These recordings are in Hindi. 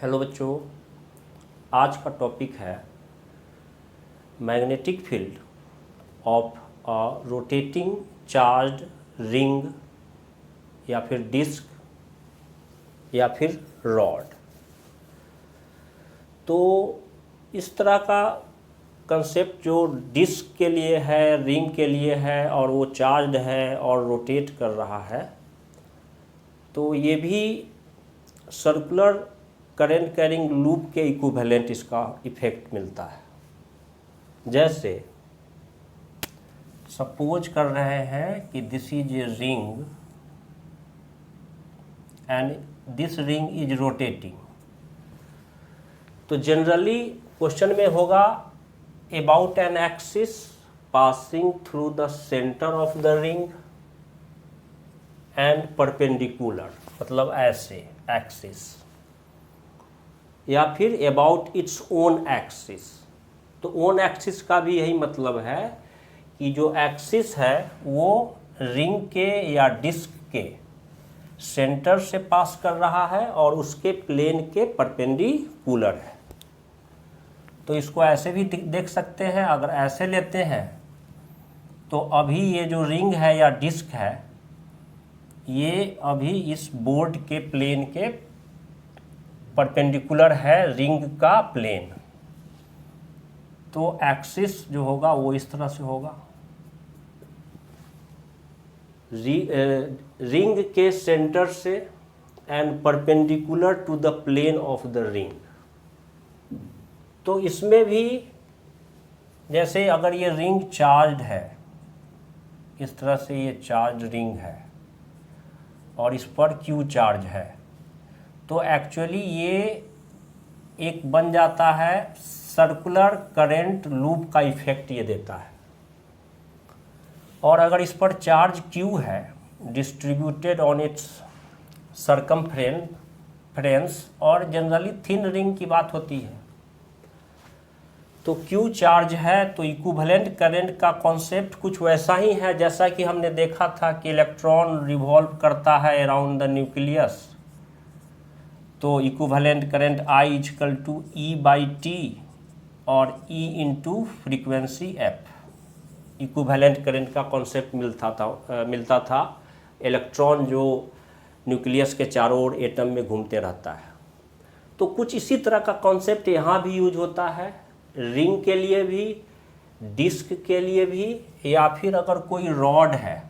हेलो बच्चों, आज का टॉपिक है magnetic field of a rotating charged ring या फिर डिस्क या फिर रॉड। तो इस तरह का कंसेप्ट जो डिस्क के लिए है, रिंग के लिए है और वो चार्ज्ड है और रोटेट कर रहा है, तो ये भी सर्कुलर करंट कैरिंग लूप के इक्विवेलेंट इसका इफेक्ट मिलता है। जैसे सपोज कर रहे हैं कि this is a ring and this ring is rotating, तो जनरली क्वेश्चन में होगा about an axis passing through the centre of the ring and perpendicular, मतलब ऐसे एक्सिस, या फिर अबाउट इट्स ओन एक्सिस। तो ओन एक्सिस का भी यही मतलब है कि जो एक्सिस है वो रिंग के या डिस्क के सेंटर से पास कर रहा है और उसके प्लेन के परपेंडिकुलर है। तो इसको ऐसे भी देख सकते हैं। अगर ऐसे लेते हैं तो अभी ये जो रिंग है या डिस्क है, ये अभी इस बोर्ड के प्लेन के परपेंडिकुलर है, रिंग का प्लेन। तो एक्सिस जो होगा वो इस तरह से होगा, रिंग के सेंटर से and perpendicular to the plane of the ring. तो इसमें भी जैसे अगर ये रिंग चार्ज्ड है, इस तरह से ये चार्ज रिंग है और इस पर क्यू चार्ज है, तो एक्चुअली ये एक बन जाता है सर्कुलर करंट लूप का इफेक्ट ये देता है। और अगर इस पर चार्ज क्यू है डिस्ट्रीब्यूटेड ऑन इट्स सरकमफ्रेंस, और जनरली थिन रिंग की बात होती है, तो क्यू चार्ज है, तो इक्विवेलेंट करंट का कॉन्सेप्ट कुछ वैसा ही है जैसा कि हमने देखा था कि इलेक्ट्रॉन रिवॉल्व करता है अराउंड द न्यूक्लियस। तो equivalent current I equal to E/T और E into frequency F। Equivalent current का कॉन्सेप्ट मिलता था इलेक्ट्रॉन जो न्यूक्लियस के चारों ओर एटम में घूमते रहता है। तो कुछ इसी तरह का कॉन्सेप्ट यहाँ भी यूज होता है, रिंग के लिए भी, डिस्क के लिए भी, या फिर अगर कोई रॉड है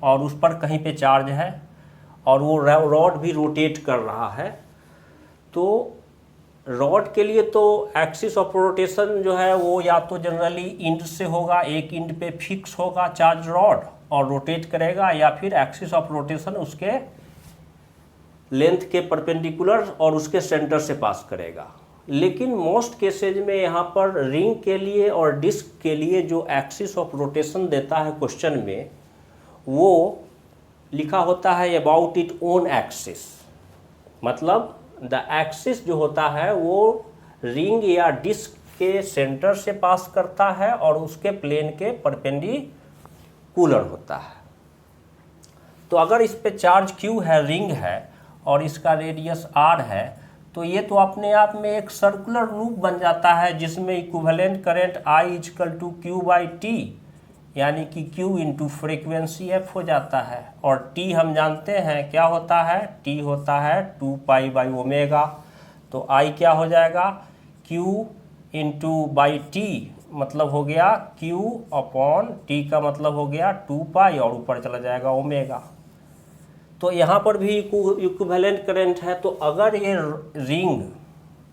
और उस पर कहीं पे चार्ज है और वो रॉड भी रोटेट कर रहा है, तो रॉड के लिए तो एक्सिस ऑफ रोटेशन जो है वो या तो जनरली इंड से होगा, एक इंड पे फिक्स होगा चार्ज रॉड और रोटेट करेगा, या फिर एक्सिस ऑफ रोटेशन उसके लेंथ के परपेंडिकुलर और उसके सेंटर से पास करेगा। लेकिन मोस्ट केसेज में यहाँ पर रिंग के लिए और डिस्क के लिए जो एक्सिस ऑफ रोटेशन देता है क्वेश्चन में, वो लिखा होता है अबाउट इट ओन एक्सिस। मतलब द एक्सिस जो होता है वो रिंग या डिस्क के सेंटर से पास करता है और उसके प्लेन के परपेंडिकुलर होता है। तो अगर इस पे चार्ज क्यू है, रिंग है, और इसका रेडियस r है, तो ये तो अपने आप में एक सर्कुलर लूप बन जाता है जिसमें equivalent current I equal to Q/T, यानी कि Q इंटू फ्रीक्वेंसी F हो जाता है। और T हम जानते हैं क्या होता है, T होता है 2π/ω। तो I क्या हो जाएगा, Q इंटू T, मतलब हो गया Q/T का मतलब हो गया 2π और ऊपर चला जाएगा ओमेगा। तो यहाँ पर भी इक्विवेलेंट करंट है। तो अगर ये ring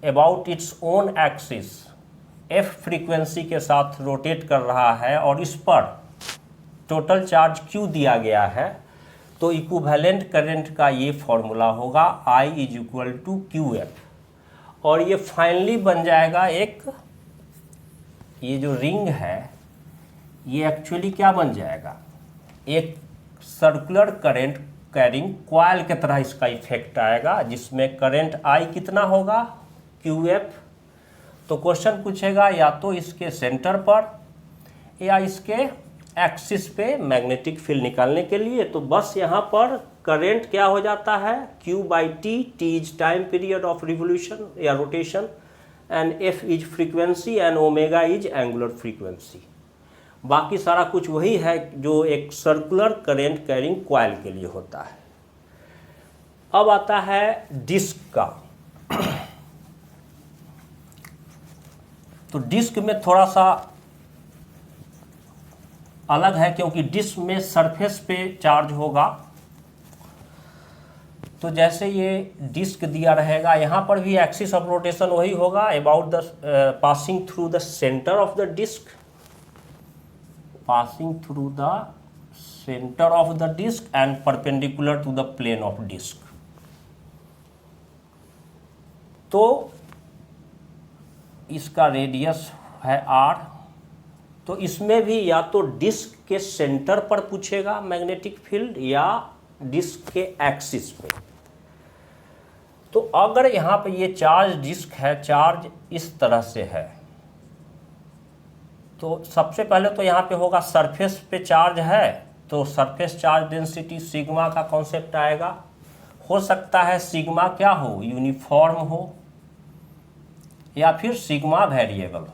about its own axis F frequency के साथ रोटेट कर रहा है और इस पर टोटल चार्ज Q दिया गया है, तो इक्विवेलेंट करंट का ये फॉर्मूला होगा I is equal to QF। और ये फाइनली बन जाएगा एक, ये जो रिंग है ये एक्चुअली क्या बन जाएगा, एक सर्कुलर करंट कैरिंग कॉइल की तरह इसका इफेक्ट आएगा, जिसमें करंट I कितना होगा, QF। तो क्वेश्चन पूछेगा या तो इसके सेंटर पर या इसके एक्सिस पे मैग्नेटिक फील्ड निकालने के लिए। तो बस यहाँ पर करेंट क्या हो जाता है, Q/T, T is time period of revolution या rotation, and F is frequency and omega is angular frequency. बाकी सारा कुछ वही है जो एक सर्कुलर करेंट कैरिंग कॉइल के लिए होता है। अब आता है डिस्क का। तो डिस्क में थोड़ा सा अलग है, क्योंकि डिस्क में सरफेस पे चार्ज होगा। तो जैसे ये डिस्क दिया रहेगा, यहाँ पर भी एक्सिस ऑफ रोटेशन वही होगा, about the passing through the centre of the disc, passing through the centre of the disc and perpendicular to the plane of disc. तो इसका रेडियस है r। तो इसमें भी या तो डिस्क के सेंटर पर पूछेगा मैग्नेटिक फील्ड या डिस्क के एक्सिस पे। तो अगर यहाँ पे ये चार्ज डिस्क है, चार्ज इस तरह से है, तो सबसे पहले तो यहाँ पे होगा सरफेस पे चार्ज है, तो सरफेस चार्ज डेंसिटी सिग्मा का कॉन्सेप्ट आएगा। हो सकता है सिग्मा क्या हो, यूनिफॉर्म हो, या फिर सिग्मा वेरिएबल हो।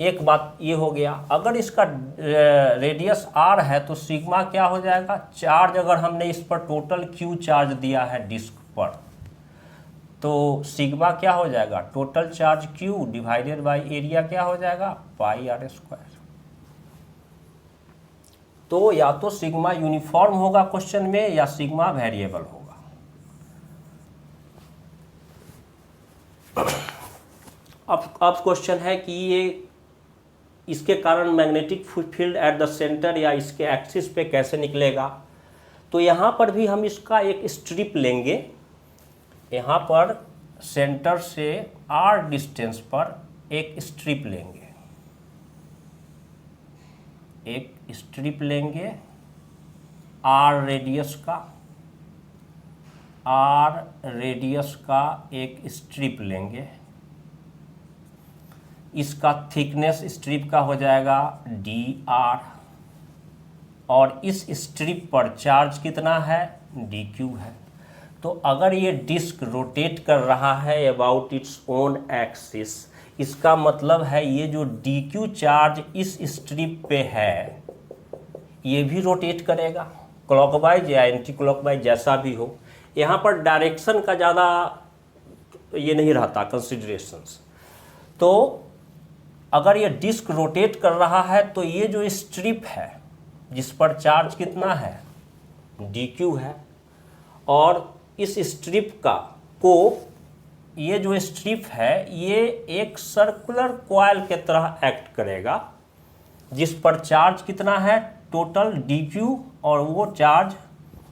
एक बात ये हो गया। अगर इसका रेडियस r है तो सिग्मा क्या हो जाएगा, चार्ज अगर हमने इस पर टोटल q चार्ज दिया है डिस्क पर, तो सिग्मा क्या हो जाएगा, total charge q divided by area क्या हो जाएगा, पाई r²। तो या तो सिग्मा यूनिफॉर्म होगा क्वेश्चन में, या सिग्मा वेरिएबल होगा। अब क्वेश्चन है कि ये इसके कारण magnetic field at the centre या इसके एक्सिस पे कैसे निकलेगा। तो यहाँ पर भी हम इसका एक स्ट्रिप लेंगे। यहाँ पर सेंटर से r डिस्टेंस पर एक स्ट्रिप लेंगे, एक स्ट्रिप लेंगे r रेडियस का, r रेडियस का एक स्ट्रिप लेंगे। इसका थिकनेस स्ट्रिप का हो जाएगा dr, और इस स्ट्रिप पर चार्ज कितना है, dq है। तो अगर ये डिस्क रोटेट कर रहा है अबाउट इट्स ओन एक्सिस, इसका मतलब है ये जो dq चार्ज इस स्ट्रिप पे है ये भी रोटेट करेगा, क्लॉकवाइज या एंटी क्लॉकवाइज जैसा भी हो। यहाँ पर डायरेक्शन का ज़्यादा ये नहीं रहता कंसिडरेशंस। तो अगर ये डिस्क रोटेट कर रहा है तो ये जो स्ट्रिप है जिस पर चार्ज कितना है, dq है, और इस स्ट्रिप को ये जो स्ट्रिप है ये एक सर्कुलर कॉइल के तरह एक्ट करेगा, जिस पर चार्ज कितना है, टोटल dq, और वो चार्ज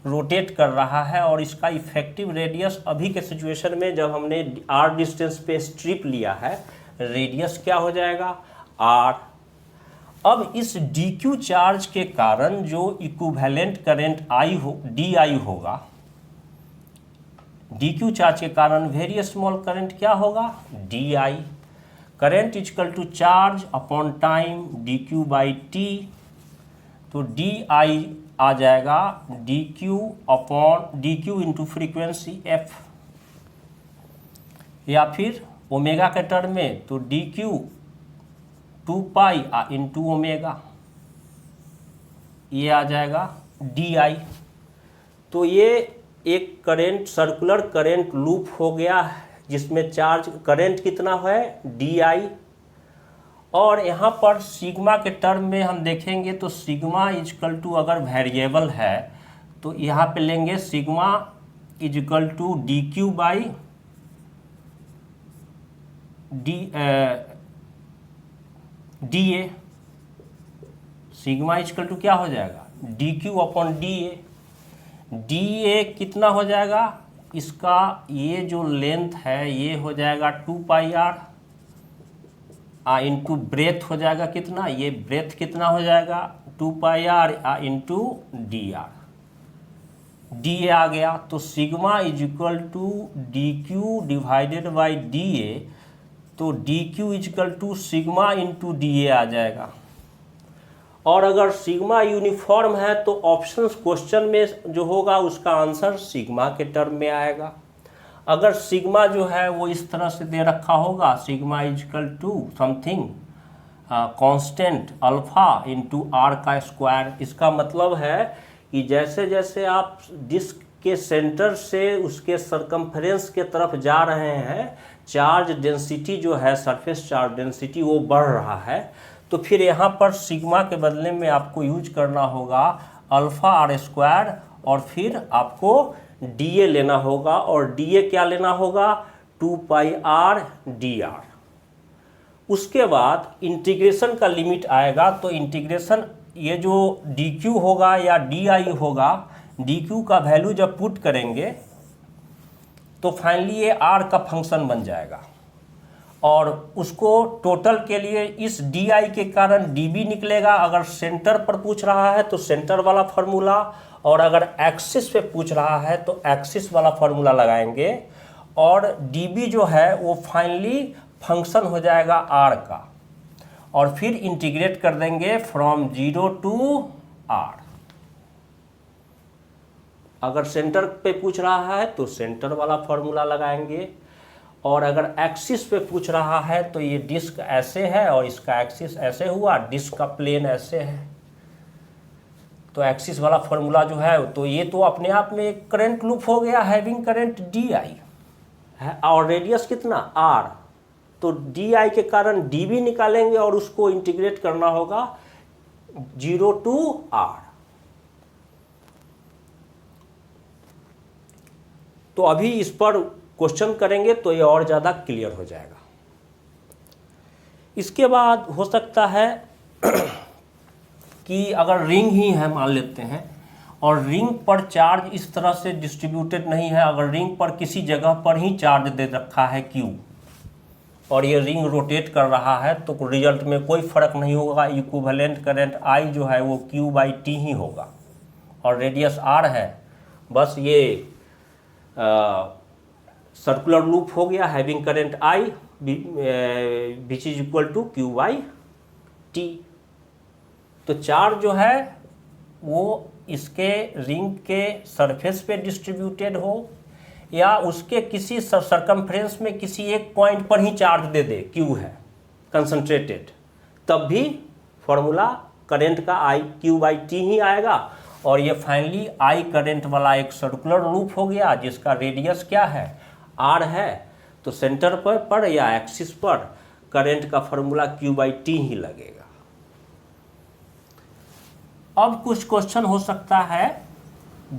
रोटेट कर रहा है। और इसका इफेक्टिव रेडियस अभी के सिचुएशन में जब हमने r डिस्टेंस पे स्ट्रिप लिया है, रेडियस क्या हो जाएगा, r। अब इस dq चार्ज के कारण जो इक्विवेलेंट करंट di होगा, dq चार्ज के कारण वेरी स्मॉल करंट क्या होगा, di। Current equal to charge upon time dq/t। तो di आ जाएगा dq इंटू फ्रीक्वेंसी f, या फिर ओमेगा के टर्म में तो dq 2π इंटू ओमेगा, ये आ जाएगा di। तो ये एक करंट, सर्कुलर करंट लूप हो गया जिसमें चार्ज करंट कितना है, di। और यहाँ पर सिग्मा के टर्म में हम देखेंगे तो सिग्मा इजकल टू अगर वेरिएबल है तो यहाँ पे लेंगे sigma is equal to dq/d, dA। Sigma is equal to क्या हो जाएगा, dq/dA। dA कितना हो जाएगा, इसका ये जो लेंथ है ये हो जाएगा 2πr इंटू ब्रेथ हो जाएगा कितना, ये ब्रेथ कितना हो जाएगा 2πr इंटू dr, dA आ गया। तो sigma is equal to dq divided by dA, तो dq is equal to sigma into dA आ जाएगा। और अगर सिग्मा यूनिफॉर्म है तो ऑप्शंस क्वेश्चन में जो होगा उसका आंसर सिग्मा के टर्म में आएगा। अगर सिग्मा जो है वो इस तरह से दे रखा होगा, sigma is equal to something constant alpha into R का स्क्वायर, इसका मतलब है कि जैसे जैसे आप डिस्क के सेंटर से उसके सरकमफ्रेंस के तरफ जा रहे हैं, चार्ज डेंसिटी जो है, सरफेस चार्ज डेंसिटी वो बढ़ रहा है। तो फिर यहाँ पर सिग्मा के बदले में आपको यूज करना होगा अल्फा आर स्क्वायर, और फिर आपको डी ए लेना होगा, और डी ए क्या लेना होगा, 2 पाई आर डी आर। उसके बाद इंटीग्रेशन का लिमिट आएगा, तो इंटीग्रेशन ये जो डी क्यू होगा या डी आई होगा, डी क्यू का वैल्यू जब पुट करेंगे तो फाइनली ये आर का फंक्शन बन जाएगा, और उसको टोटल के लिए इस डी आई के कारण डी बी निकलेगा। अगर सेंटर पर पूछ रहा है तो सेंटर वाला फार्मूला, और अगर एक्सिस पे पूछ रहा है तो एक्सिस वाला फार्मूला लगाएंगे, और डी बी जो है वो फाइनली फंक्शन हो जाएगा आर का, और फिर इंटीग्रेट कर देंगे फ्रॉम 0 टू आर। अगर सेंटर पे पूछ रहा है तो सेंटर वाला फार्मूला लगाएंगे, और अगर एक्सिस पे पूछ रहा है तो ये डिस्क ऐसे है और इसका एक्सिस ऐसे हुआ, डिस्क का प्लेन ऐसे है, तो एक्सिस वाला फार्मूला जो है, तो ये तो अपने आप में एक करंट लूप हो गया हैविंग करंट डी आई है, और रेडियस कितना आर, तो डी आई के कारण डी बी निकालेंगे और उसको इंटीग्रेट करना होगा 0 टू आर। तो अभी इस पर क्वेश्चन करेंगे तो ये और ज़्यादा क्लियर हो जाएगा। इसके बाद हो सकता है कि अगर रिंग ही है मान लेते हैं, और रिंग पर चार्ज इस तरह से डिस्ट्रीब्यूटेड नहीं है, अगर रिंग पर किसी जगह पर ही चार्ज दे रखा है Q, और ये रिंग रोटेट कर रहा है, तो रिजल्ट में कोई फर्क नहीं होगा, इक्विवेलेंट करंट I जो है वो Q/T ही होगा, और रेडियस R है। बस ये सर्कुलर लूप हो गया having current I which is equal to Q/T। तो चार्ज जो है वो इसके रिंग के सरफेस पे डिस्ट्रीब्यूटेड हो, या उसके किसी सरकमफ्रेंस में किसी एक पॉइंट पर ही चार्ज दे दे, Q है कंसंट्रेटेड, तब भी फॉर्मूला करंट का I Q/T ही आएगा। और ये फाइनली I करंट वाला एक सर्कुलर लूप हो गया जिसका रेडियस क्या है, R है, तो सेंटर पर या एक्सिस पर करंट का फॉर्मूला Q/T ही लगेगा। अब कुछ क्वेश्चन हो सकता है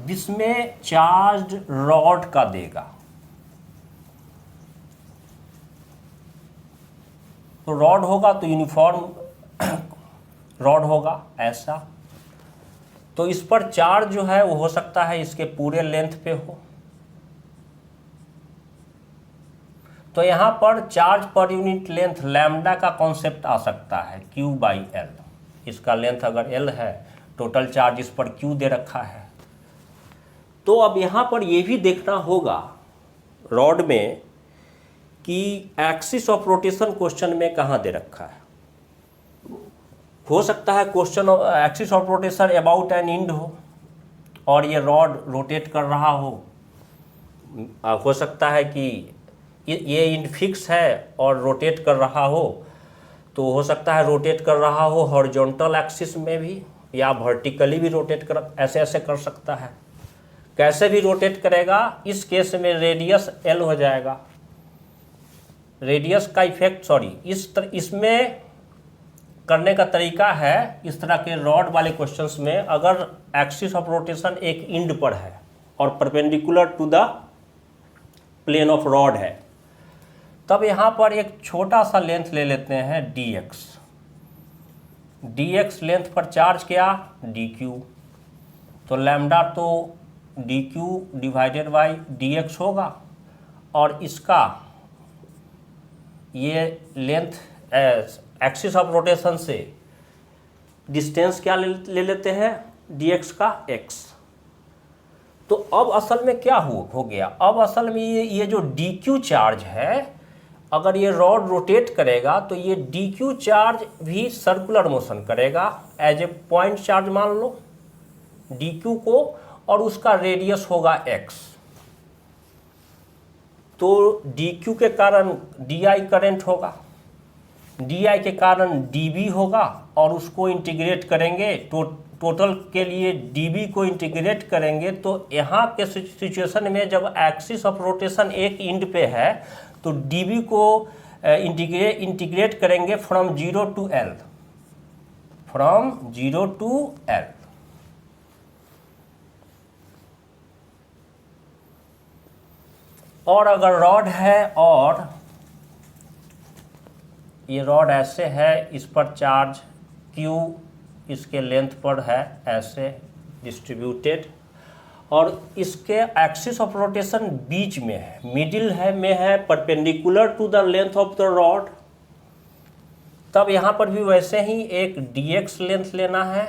जिसमें चार्ज रॉड का देगा, तो रॉड होगा तो यूनिफॉर्म रॉड होगा ऐसा, तो इस पर चार्ज जो है वो हो सकता है इसके पूरे लेंथ पे हो, तो यहाँ पर charge per unit length lambda का कॉन्सेप्ट आ सकता है Q/L। इसका लेंथ अगर L है, टोटल चार्ज इस पर Q दे रखा है, तो अब यहाँ पर ये भी देखना होगा रॉड में कि एक्सिस ऑफ रोटेशन क्वेश्चन में कहाँ दे रखा है। हो सकता है question axis of rotation about an end हो और ये रॉड रोटेट कर रहा हो सकता है कि ये इंड फिक्स है और रोटेट कर रहा हो, तो हो सकता है रोटेट कर रहा हो हॉरिजॉन्टल एक्सिस में भी या वर्टिकली भी रोटेट कर, ऐसे कर सकता है। कैसे भी रोटेट करेगा, इस केस में रेडियस L हो जाएगा। रेडियस का इफेक्ट इसमें करने का तरीका है, इस तरह के रॉड वाले क्वेश्चंस में अगर एक्सिस ऑफ रोटेशन एक इंड पर है और perpendicular to the plane of rod है, तब यहाँ पर एक छोटा सा लेंथ ले लेते हैं dx। dx लेंथ पर चार्ज क्या, dq, तो लैम्डा तो dq डिवाइडेड बाई dx होगा, और इसका ये लेंथ एक्सिस ऑफ रोटेशन से डिस्टेंस क्या ले लेते हैं, dx का x। तो अब असल में क्या हो गया, अब असल में ये जो dq चार्ज है अगर ये रॉड रोटेट करेगा तो ये डी क्यू चार्ज भी सर्कुलर मोशन करेगा एज ए पॉइंट चार्ज मान लो डी क्यू को, और उसका रेडियस होगा एक्स। तो डी क्यू के कारण डी आई करेंट होगा, डी आई के कारण डी बी होगा, और उसको इंटीग्रेट करेंगे टोटल के लिए डी बी को इंटीग्रेट करेंगे। तो यहाँ के सिचुएशन में जब एक्सिस ऑफ रोटेशन एक इंड पे है तो डी बी को इंटीग्रेट करेंगे from 0 to L, from 0 to L. और अगर रॉड है और ये रॉड ऐसे है, इस पर चार्ज Q इसके लेंथ पर है ऐसे डिस्ट्रीब्यूटेड, और इसके एक्सिस ऑफ रोटेशन बीच में है, मिडिल है perpendicular to the length of the rod. तब यहाँ पर भी वैसे ही एक dx लेंथ लेना है,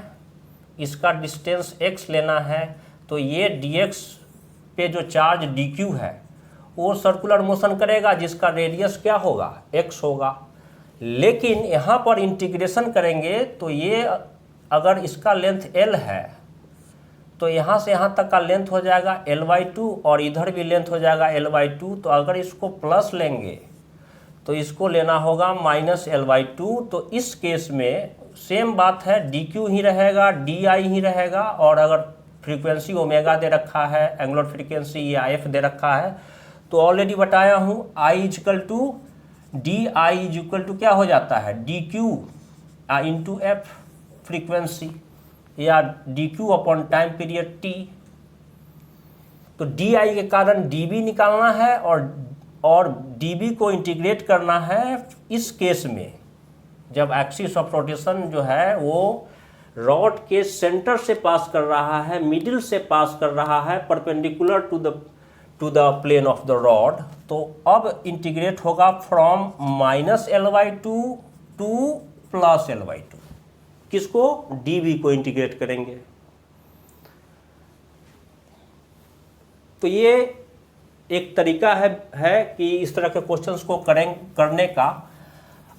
इसका डिस्टेंस x लेना है। तो ये dx पे जो चार्ज dq है वो सर्कुलर मोशन करेगा जिसका रेडियस क्या होगा, x होगा। लेकिन यहाँ पर इंटीग्रेशन करेंगे तो ये अगर इसका लेंथ l है तो यहाँ से यहाँ तक का लेंथ हो जाएगा l/2, और इधर भी लेंथ हो जाएगा l/2। तो अगर इसको प्लस लेंगे तो इसको लेना होगा -l/2। तो इस केस में सेम बात है, dq ही रहेगा, di ही रहेगा, और अगर फ्रीक्वेंसी ओमेगा दे रखा है, एंगुलर फ्रीक्वेंसी या f दे रखा है, तो ऑलरेडी बताया हूँ I = di क्या हो जाता है, dq इंटू f फ्रीक्वेंसी, या dq upon time period t। तो di के कारण db निकालना है और db को इंटीग्रेट करना है इस केस में जब एक्सिस ऑफ रोटेशन जो है वो रॉड के सेंटर से पास कर रहा है, मिडिल से पास कर रहा है, perpendicular to the plane of the rod. तो अब इंटीग्रेट होगा फ्रॉम -l/2 टू +l/2। किसको, db को इंटीग्रेट करेंगे। तो ये एक तरीका है कि इस तरह के क्वेश्चंस को करने का।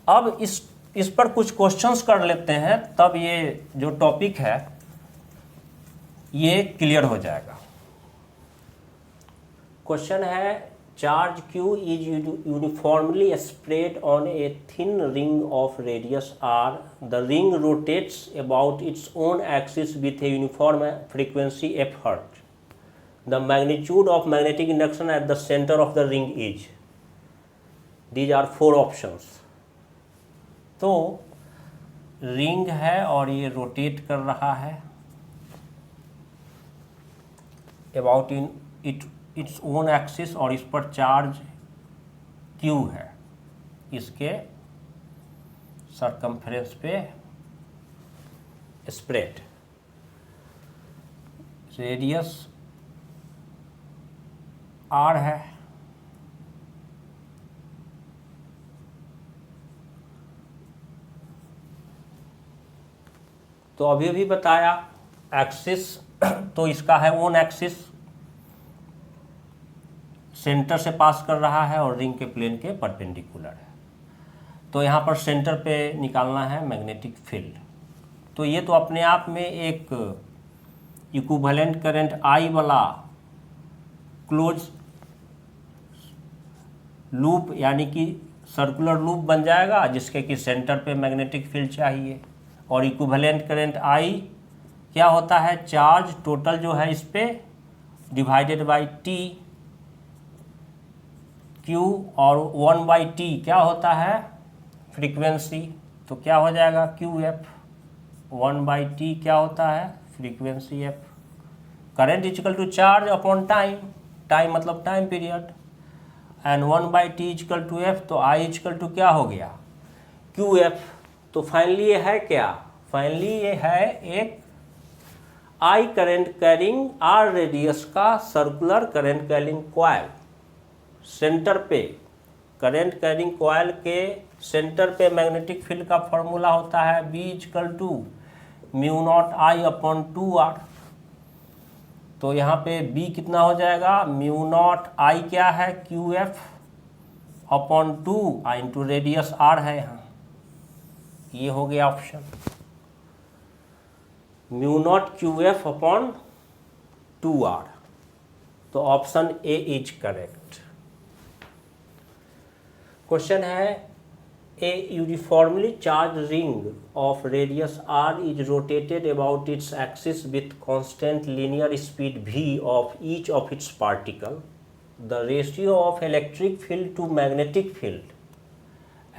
अब इस पर कुछ क्वेश्चंस कर लेते हैं, तब ये जो टॉपिक है ये क्लियर हो जाएगा। क्वेश्चन है, charge Q is uniformly spread on a thin ring of radius r. The ring rotates about its own axis with a uniform frequency f hertz. The magnitude of magnetic induction at the center of the ring is. These are 4 options. तो रिंग है और ये रोटेट कर रहा है about in its own axis, और इस पर चार्ज Q है इसके सरकमफ्रेंस पे स्प्रेड, रेडियस R है। तो अभी बताया एक्सिस, तो इसका है ओन एक्सिस, सेंटर से पास कर रहा है और रिंग के प्लेन के परपेंडिकुलर है। तो यहाँ पर सेंटर पे निकालना है मैग्नेटिक फील्ड। तो ये तो अपने आप में एक इक्विवेलेंट करंट I वाला क्लोज लूप यानी कि सर्कुलर लूप बन जाएगा जिसके कि सेंटर पे मैग्नेटिक फील्ड चाहिए। और इक्विवेलेंट करंट I क्या होता है, चार्ज टोटल जो है इस पे डिवाइडेड बाई T Q, और 1/T क्या होता है, फ्रीक्वेंसी। तो क्या हो जाएगा QF, 1/T क्या होता है, frequency f। Current equal to charge upon time, time मतलब time period, and 1/T equal to f। तो I इक्वल टू क्या हो गया, QF। तो फाइनली ये है क्या, फाइनली ये है एक I current carrying R radius का circular current carrying coil. Centre पे करंट कैरिंग कॉइल के सेंटर पे मैग्नेटिक फील्ड का फॉर्मूला होता है B = μ0I/2R। तो यहाँ पे B कितना हो जाएगा, μ0I क्या है, QF, upon 2 into radius r है यहाँ, ये हो गया option. Mu not Q F upon 2r, तो option A is correct. Question है a uniformly charge ring of radius r is rotated about its axis with constant linear speed v of each of its particle. The ratio of electric field to magnetic field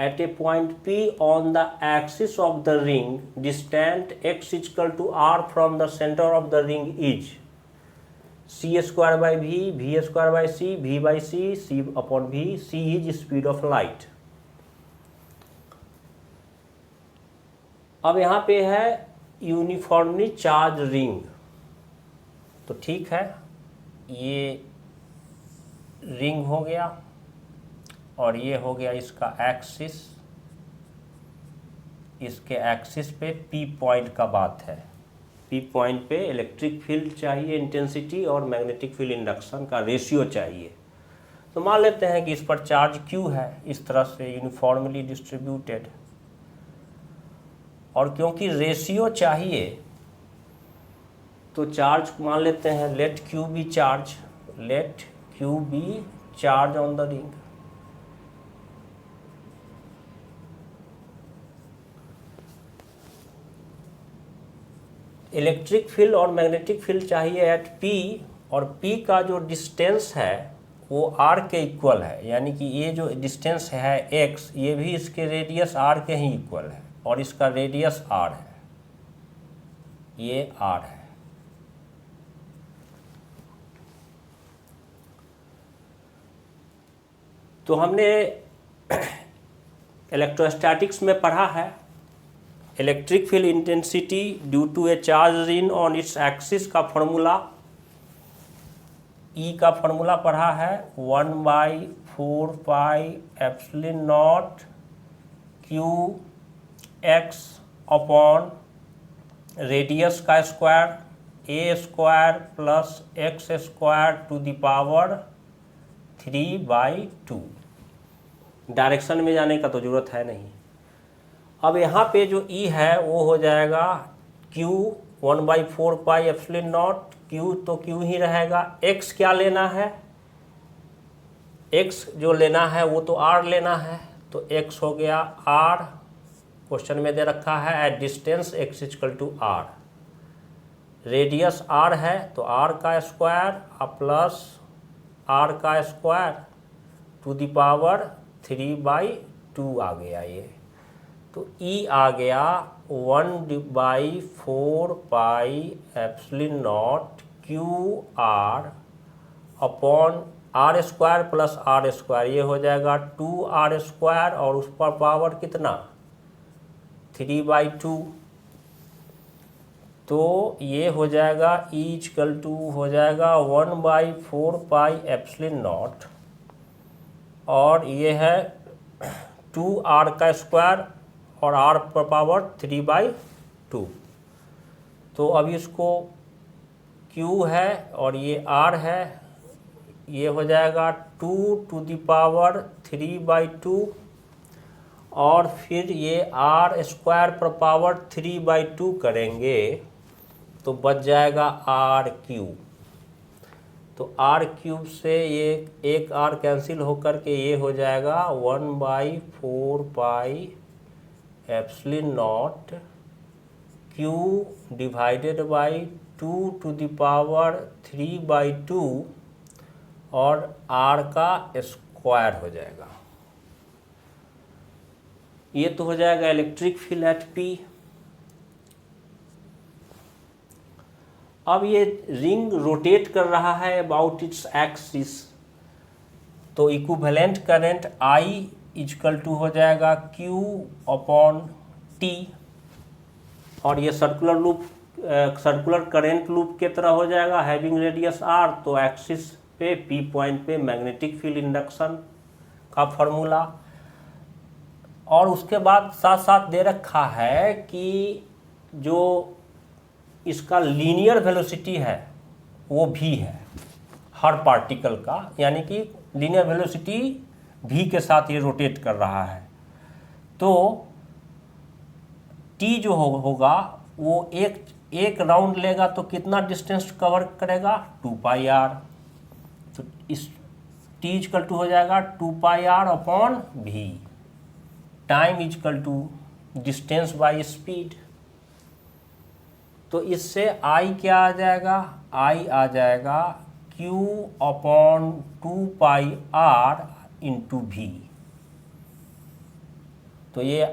at a point P on the axis of the ring distant x is equal to r from the center of the ring is c square by v, v square by c, v by c, c upon v, c is speed of light। अब यहाँ पे है यूनिफॉर्मली चार्ज रिंग, तो ठीक है, ये रिंग हो गया और ये हो गया इसका एक्सिस। इसके एक्सिस पे पी पॉइंट का बात है, पी पॉइंट पे इलेक्ट्रिक फील्ड चाहिए इंटेंसिटी और मैग्नेटिक फील्ड इंडक्शन का रेशियो चाहिए। तो मान लेते हैं कि इस पर चार्ज क्यू है, इस तरह से यूनिफॉर्मली डिस्ट्रीब्यूटेड, और क्योंकि रेशियो चाहिए तो चार्ज मान लेते हैं let Q be charge, let Q be charge on the ring। Electric field और मैग्नेटिक फील्ड चाहिए एट P, और P का जो डिस्टेंस है वो R के इक्वल है, यानी कि ये जो डिस्टेंस है X, ये भी इसके रेडियस R के ही इक्वल है, और इसका रेडियस R है, ये R है। तो हमने इलेक्ट्रोस्टैटिक्स में पढ़ा है electric field intensity due to a charge ring on its axis का फॉर्मूला, ई का फॉर्मूला पढ़ा है 1/4 pi epsilon nought Q X upon radius का square A square plus X square to the power 3/2। Direction में जाने का तो ज़रूरत है नहीं। अब यहाँ पे जो E है वो हो जाएगा Q 1/4 pi epsilon naught, Q तो Q ही रहेगा। X क्या लेना है, X जो लेना है वो तो R लेना है, तो X हो गया R, क्वेश्चन में दे रखा है at distance x equal to R, radius R है तो R का स्क्वायर प्लस R का स्क्वायर टू द पावर 3/2 आ गया ये, तो E आ गया 1/4 pi epsilon naught QR upon R square plus R square, ये हो जाएगा 2R स्क्वायर, और उस पर पावर कितना 3/2, तो ये हो जाएगा E इक्वल टू हो जाएगा 1/4 पाई एप्सिलॉन नॉट, और ये है 2R का स्क्वायर और R पर पावर 3/2। तो अब इसको Q है और ये R है, ये हो जाएगा 2 टू द पावर 3/2, और फिर ये R स्क्वायर पर पावर 3/2 करेंगे तो बच जाएगा RQ। तो R³ से ये एक R कैंसिल होकर के ये हो जाएगा 1/4 pi epsilon naught Q divided by 2 to the power 3/2, और R का स्क्वायर हो जाएगा। ये तो हो जाएगा इलेक्ट्रिक फील्ड एट P। अब ये रिंग रोटेट कर रहा है अबाउट इट्स एक्सिस, तो equivalent current I equal to हो जाएगा Q अपॉन T, और ये circular loop circular current loop के तरह हो जाएगा हैविंग रेडियस R, तो एक्सिस पे P पॉइंट पे मैग्नेटिक फील्ड इंडक्शन का फॉर्मूला, और उसके बाद साथ साथ दे रखा है कि जो इसका लीनियर वेलोसिटी है वो भी है हर पार्टिकल का, यानी कि लीनियर वेलोसिटी v के साथ ये रोटेट कर रहा है। तो t जो होगा वो एक राउंड लेगा तो कितना डिस्टेंस कवर करेगा, 2 पाई r। तो इस t इजकल टू हो जाएगा 2 pi r upon v। Time is equal to distance by speed. तो इससे I क्या आ जाएगा, I आ जाएगा Q upon 2 pi R into V। तो ये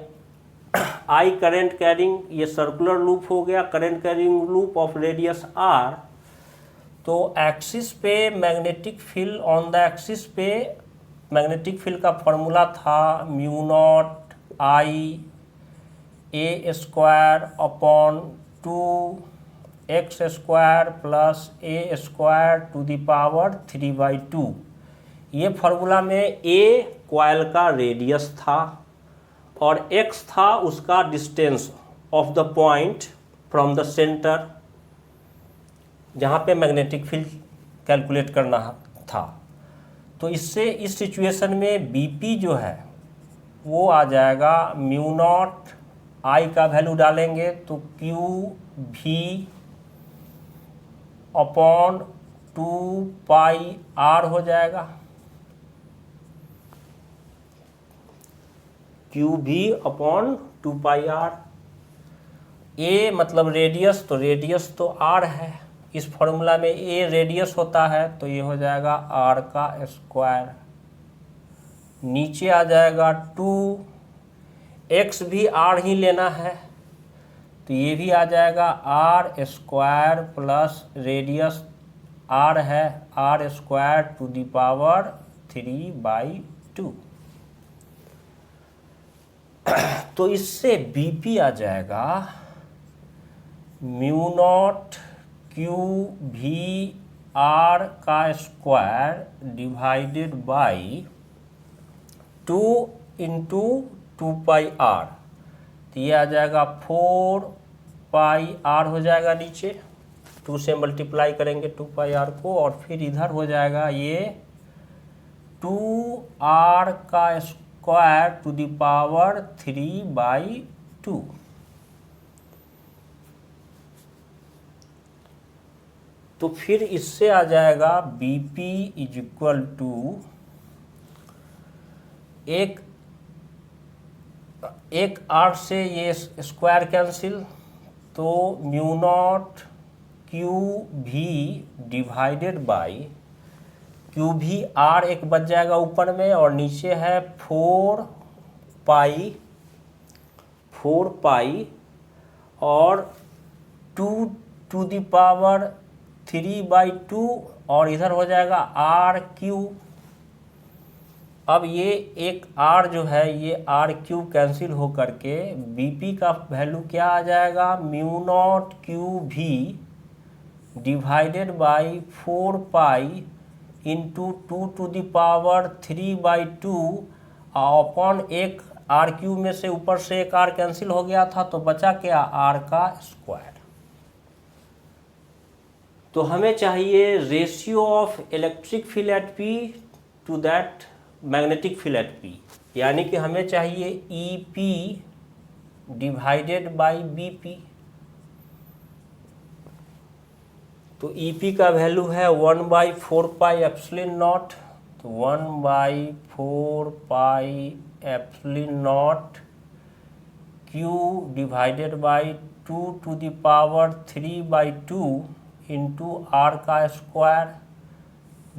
I करंट कैरिंग, ये सर्कुलर लूप हो गया, current carrying loop of radius R। तो एक्सिस पे magnetic field, on the axis पे मैग्नेटिक फील्ड का फॉर्मूला था mu naught I a square upon 2x square plus a square to the power 3/2। ये फार्मूला में a कॉइल का रेडियस था और x था उसका distance of the point from the centre जहाँ पे मैग्नेटिक फील्ड कैलकुलेट करना था। तो इससे इस सिचुएशन में BP जो है वो आ जाएगा म्यू नॉट I का वैल्यू डालेंगे तो क्यू भी अपॉन 2 पाई R हो जाएगा। क्यू भी अपॉन 2 पाई R। A मतलब रेडियस, तो रेडियस तो R है, इस फॉर्मूला में A रेडियस होता है तो ये हो जाएगा R का स्क्वायर। नीचे आ जाएगा 2x भी R ही लेना है तो ये भी आ जाएगा R square plus radius R है, R square to the power 3/2। तो इससे BP आ जाएगा म्यू नॉट क्यू भी R का square divided by 2 into 2 pi R। तो ये आ जाएगा 4 पाई R हो जाएगा, नीचे 2 से मल्टीप्लाई करेंगे 2 पाई R को, और फिर इधर हो जाएगा ये 2R का स्क्वायर टू द पावर 3/2। तो फिर इससे आ जाएगा BP इज इक्वल टू एक R से ये स्क्वायर कैंसिल, तो म्यू नॉट क्यू भी डिवाइडेड बाई क्यू भी R एक बच जाएगा ऊपर में, और नीचे है 4 पाई और 2 टू द पावर 3/2, और इधर हो जाएगा RQ। अब ये एक R जो है ये RQ कैंसिल हो करके BP का वैल्यू क्या आ जाएगा, म्यू नॉट क्यू भी divided by 4 pi into 2 to the power 3/2 upon एक RQ में से ऊपर से एक R कैंसिल हो गया था तो बचा क्या, R का स्क्वायर। तो हमें चाहिए ratio of electric field at P to that magnetic field at P, यानी कि हमें चाहिए EP डिवाइडेड बाई BP। तो EP का वैल्यू है 1/4 पाई एप्सिलॉन नॉट, तो 1/4 pi epsilon naught Q divided by 2 to the power 3/2 into R का स्क्वायर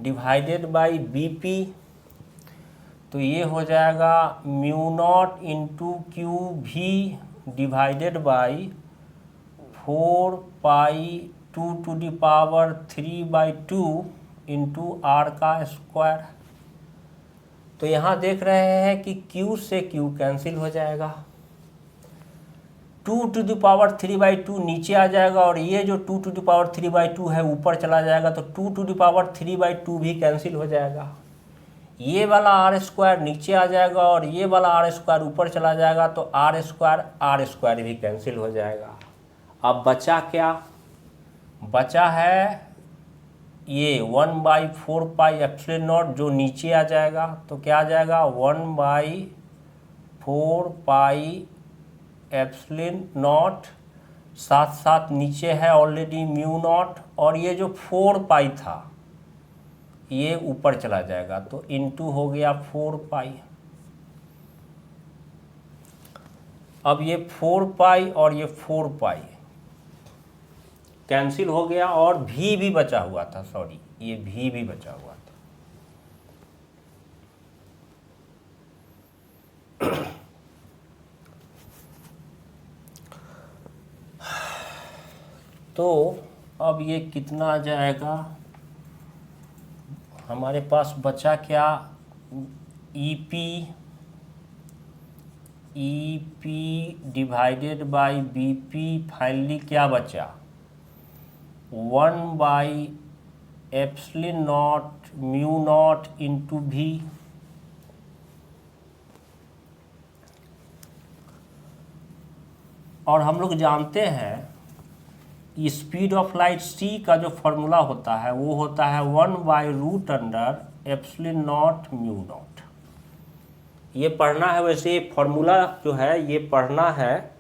डिवाइडेड बाई BP। तो ये हो जाएगा म्यू नॉट इंटू क्यू भी divided by 4 pi 2 to the power 3/2 into R का स्क्वायर। तो यहाँ देख रहे हैं कि Q से Q कैंसिल हो जाएगा, 2 टू द पावर 3/2 नीचे आ जाएगा, और ये जो 2 टू द पावर 3/2 है ऊपर चला जाएगा, तो 2 टू द पावर 3/2 भी कैंसिल हो जाएगा। ये वाला R स्क्वायर नीचे आ जाएगा और ये वाला R स्क्वायर ऊपर चला जाएगा, तो R स्क्वायर भी कैंसिल हो जाएगा। अब बचा क्या, बचा है ये 1/4πε0 जो नीचे आ जाएगा, तो क्या आ जाएगा 1/4πε0, साथ साथ नीचे है ऑलरेडी म्यू नॉट, और ये जो 4π था ये ऊपर चला जाएगा, तो इनटू हो गया 4π। अब ये 4π और ये 4π कैंसिल हो गया, और भी बचा हुआ था, सॉरी ये भी बचा हुआ था। तो अब ये कितना आ जाएगा, हमारे पास बचा क्या, EP divided by BP, finally क्या बचा 1/ε0 म्यू नॉट इंटू V। और हम लोग जानते हैं स्पीड ऑफ लाइट c का जो फॉर्मूला होता है वो होता है 1/√ε0 म्यू नॉट। ये पढ़ना है, वैसे फॉर्मूला जो है ये पढ़ना है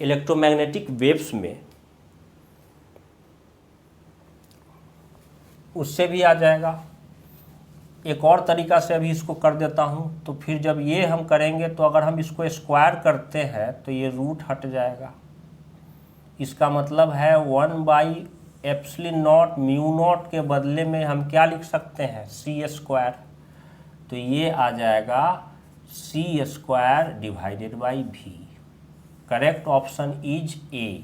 इलेक्ट्रोमैग्नेटिक वेव्स में, उससे भी आ जाएगा। एक और तरीका से अभी इसको कर देता हूँ, तो फिर जब ये हम करेंगे तो अगर हम इसको स्क्वायर करते हैं तो ये रूट हट जाएगा। इसका मतलब है 1/ε0 म्यू नॉट के बदले में हम क्या लिख सकते हैं c², तो ये आ जाएगा c² divided by V। Correct option is ए।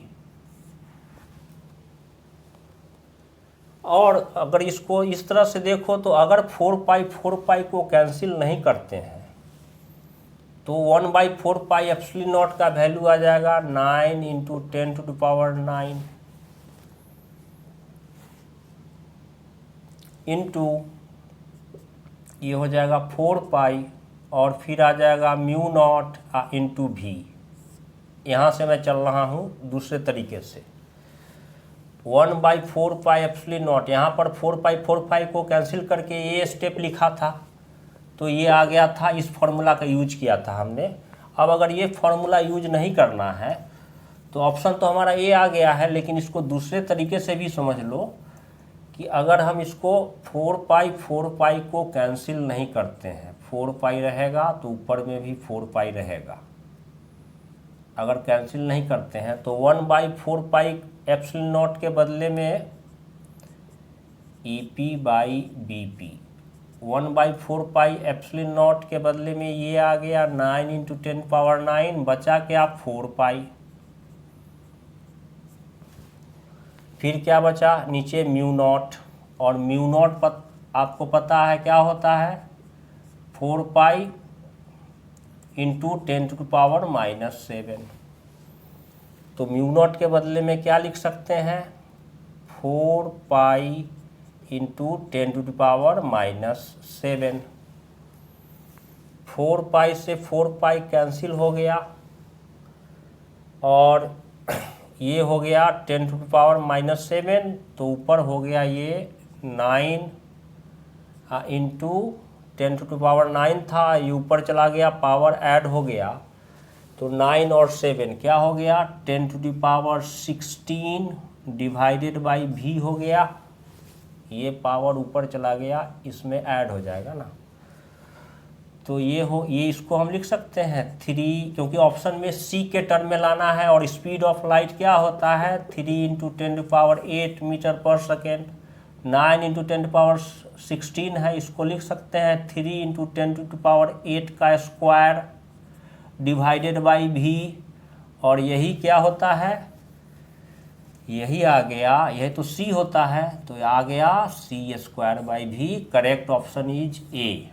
और अगर इसको इस तरह से देखो तो अगर 4π को कैंसिल नहीं करते हैं तो 1/4πε0 का वैल्यू आ जाएगा 9 × 10⁹ इंटू ये हो जाएगा 4π, और फिर आ जाएगा म्यू नॉट इंटू V। यहाँ से मैं चल रहा हूँ दूसरे तरीके से, 1/4πε0, यहाँ पर 4π को कैंसिल करके ये स्टेप लिखा था, तो ये आ गया था, इस फॉर्मूला का यूज किया था हमने। अब अगर ये फॉर्मूला यूज नहीं करना है तो ऑप्शन तो हमारा ए आ गया है, लेकिन इसको दूसरे तरीके से भी समझ लो कि अगर हम इसको 4π को कैंसिल नहीं करते हैं, 4π रहेगा तो ऊपर में भी 4π रहेगा। अगर कैंसिल नहीं करते हैं तो 1/4πε0 के बदले में EP/BP, 1/4πε0 के बदले में ये आ गया 9 × 10⁹, बचा क्या 4π। फिर क्या बचा नीचे म्यू नॉट, और म्यू नॉट आपको पता है क्या होता है 4π × 10⁻⁻⁷। तो म्यू नॉट के बदले में क्या लिख सकते हैं 4π × 10⁻⁻⁷। 4π से 4π कैंसिल हो गया, और ये हो गया 10⁻⁷, तो ऊपर हो गया ये 9 × 10⁻⁹ था, ये ऊपर चला गया, पावर ऐड हो गया, तो 9 और 7 क्या हो गया 10⁻16 डिवाइडेड बाई V हो गया। ये पावर ऊपर चला गया, इसमें ऐड हो जाएगा ना, तो ये इसको हम लिख सकते हैं 3, क्योंकि ऑप्शन में C के टर्म में लाना है, और स्पीड ऑफ लाइट क्या होता है 3 × 10⁸ मीटर पर सेकेंड। 9 × 10⁻16 है, इसको लिख सकते हैं 3 × 10⁸ का स्क्वायर डिवाइडेड बाई V, और यही क्या होता है, यही आ गया, यह तो C होता है, तो आ गया c²/V। Correct option is A.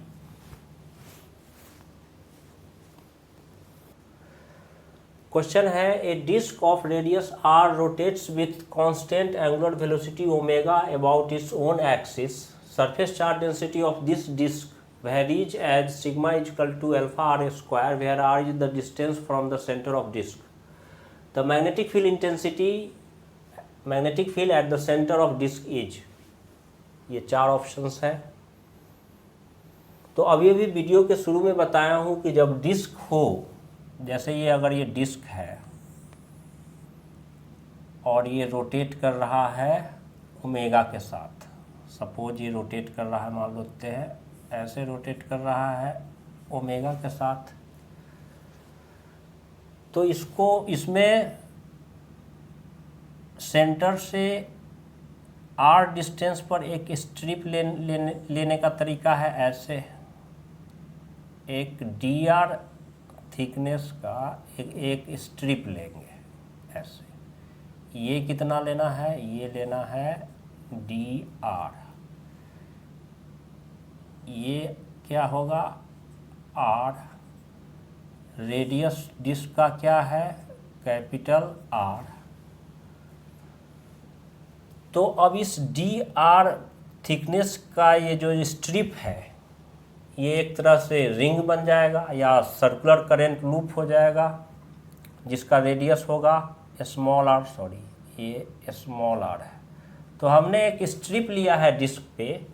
Question है a disc of radius r rotates with constant angular velocity omega about its own axis. Surface charge density of this disc varies as sigma is equal to alpha r square, where r is the distance from the center of disk. The magnetic field intensity magnetic field at the centre of disc is, ये 4 ऑप्शंस है। तो अभी अभी वीडियो के शुरू में बताया हूँ कि जब डिस्क हो, जैसे ये अगर ये डिस्क है और ये रोटेट कर रहा है ओमेगा के साथ, सपोज ये रोटेट कर रहा है, मान लेते हैं ऐसे रोटेट कर रहा है ओमेगा के साथ, तो इसमें सेंटर से r डिस्टेंस पर एक स्ट्रिप लेने का तरीका है ऐसे, एक dr थिकनेस का एक स्ट्रिप लेंगे ऐसे। ये कितना लेना है, ये लेना है dr, ये क्या होगा r, रेडियस डिस्क का क्या है कैपिटल R। तो अब इस dr थिकनेस का ये जो स्ट्रिप है, ये एक तरह से रिंग बन जाएगा या सर्कुलर करंट लूप हो जाएगा, जिसका रेडियस होगा स्मॉल r, सॉरी ये स्मॉल r है। तो हमने एक स्ट्रिप लिया है डिस्क पे,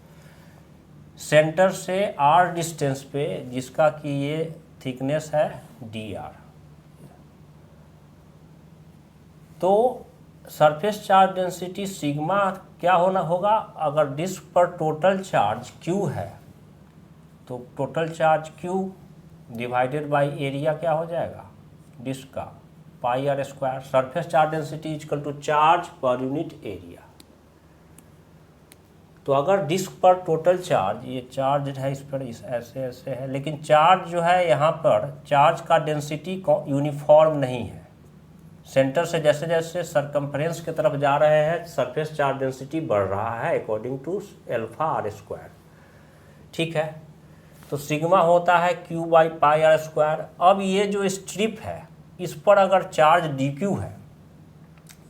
सेंटर से r डिस्टेंस पे, जिसका कि ये थिकनेस है dr। तो सरफेस चार्ज डेंसिटी सिग्मा क्या होगा, अगर डिस्क पर टोटल चार्ज q है तो total charge q divided by area क्या हो जाएगा डिस्क का, pi r square. Surface charge density equal to charge per unit area. तो अगर डिस्क पर टोटल चार्ज, ये चार्ज है इस पर ऐसे ऐसे है, लेकिन चार्ज जो है यहाँ पर चार्ज का डेंसिटी यूनिफॉर्म नहीं है। सेंटर से जैसे जैसे सरकमफ्रेंस की तरफ जा रहे हैं सरफेस चार्ज डेंसिटी बढ़ रहा है according to alpha r square, ठीक है। तो सिग्मा होता है q by pi r square. अब ये जो स्ट्रिप है इस पर अगर चार्ज dq है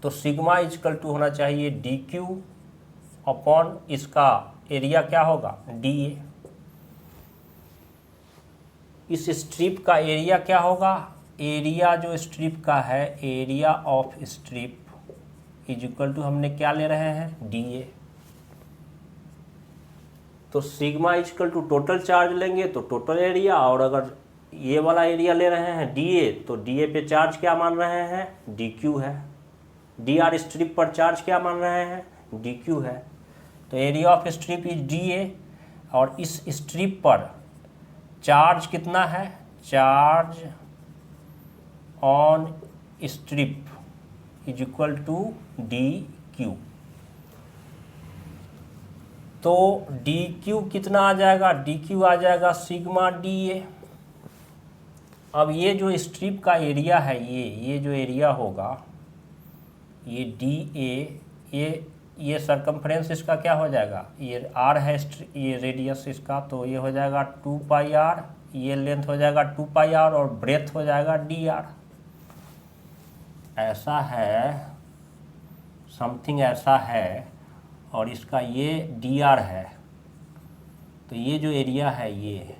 तो सिग्मा इक्वल टू होना चाहिए dq अपॉन इसका एरिया क्या होगा dA। इस स्ट्रिप का एरिया क्या होगा, एरिया जो स्ट्रिप का है, area of strip is equal to हमने क्या ले रहे हैं dA। तो sigma equal to total charge लेंगे तो टोटल एरिया, और अगर ये वाला एरिया ले रहे हैं dA तो dA पे चार्ज क्या मान रहे हैं dq है, dr स्ट्रिप पर चार्ज क्या मान रहे हैं dq है। तो area of strip is dA, और इस स्ट्रिप पर चार्ज कितना है, charge on strip is equal to dq। तो dq कितना आ जाएगा, dq आ जाएगा सिग्मा dA। अब ये जो स्ट्रिप का एरिया है, ये जो एरिया होगा ये dA, ये सरकमफ्रेंस इसका क्या हो जाएगा, ये r है, ये रेडियस इसका, तो ये हो जाएगा 2 पाई r, ये लेंथ हो जाएगा 2 पाई r, और ब्रेथ हो जाएगा dr। ऐसा है, समथिंग ऐसा है, और इसका ये dr है। तो ये जो एरिया है ये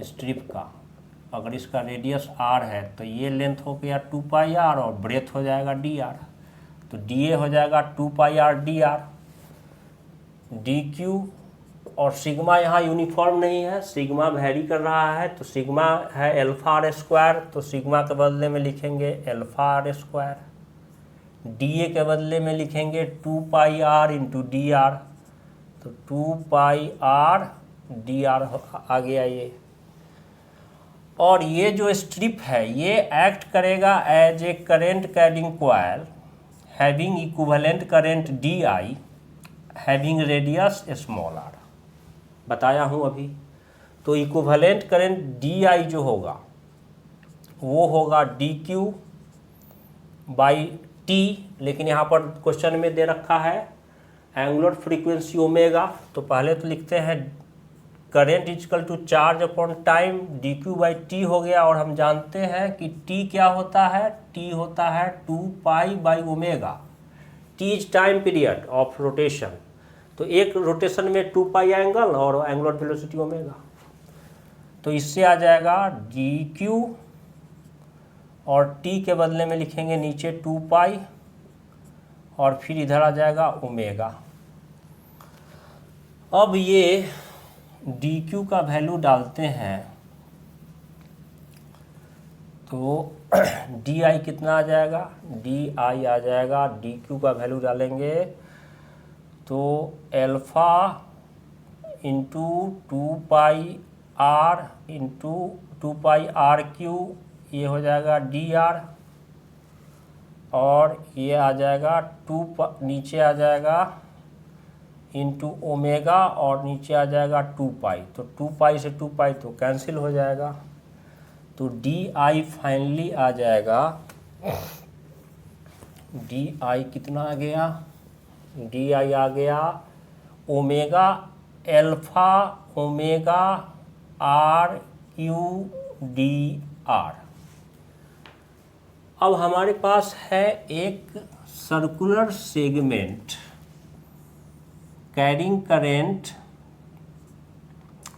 स्ट्रिप का, अगर इसका रेडियस r है तो ये लेंथ हो गया 2 पाई r और ब्रेथ हो जाएगा dr। तो dA हो जाएगा 2 पाई r dr, dq। और सिग्मा यहाँ यूनिफॉर्म नहीं है, सिग्मा वेरी कर रहा है, तो सिग्मा है अल्फा r स्क्वायर, तो सिग्मा के बदले में लिखेंगे अल्फा r स्क्वायर, dA के बदले में लिखेंगे 2 पाई r इंटू dr, तो 2 पाई r dr आ गया ये। और ये जो स्ट्रिप है ये एक्ट करेगा as a current carrying coil having equivalent current DI having radius small r, बताया हूँ अभी। तो इक्विवेलेंट करंट DI जो होगा वो होगा dq बाई t, लेकिन यहाँ पर क्वेश्चन में दे रखा है एंगुलर फ्रीक्वेंसी ओमेगा, तो पहले तो लिखते हैं current equal to charge upon time, dq by t हो गया। और हम जानते हैं कि t क्या होता है, t होता है 2 pi by omega, t is time period of rotation. तो एक रोटेशन में 2 पाई एंगल और एंगुलर वेलोसिटी ओमेगा, तो इससे आ जाएगा dq, और t के बदले में लिखेंगे नीचे 2 पाई, और फिर इधर आ जाएगा ओमेगा। अब ये डी क्यू का वैल्यू डालते हैं तो डी आई कितना आ जाएगा, डी आई आ जाएगा, डी क्यू का वैल्यू डालेंगे तो alpha into 2 pi R into 2 pi R Q, ये हो जाएगा डी आर, और ये आ जाएगा नीचे आ जाएगा इंटू ओमेगा, और नीचे आ जाएगा 2 पाई, तो 2 पाई से 2 पाई तो कैंसिल हो जाएगा। तो डी आई फाइनली आ जाएगा, डी आई कितना आ गया, डी आई आ गया omega alpha omega R Q D R. अब हमारे पास है एक circular segment carrying current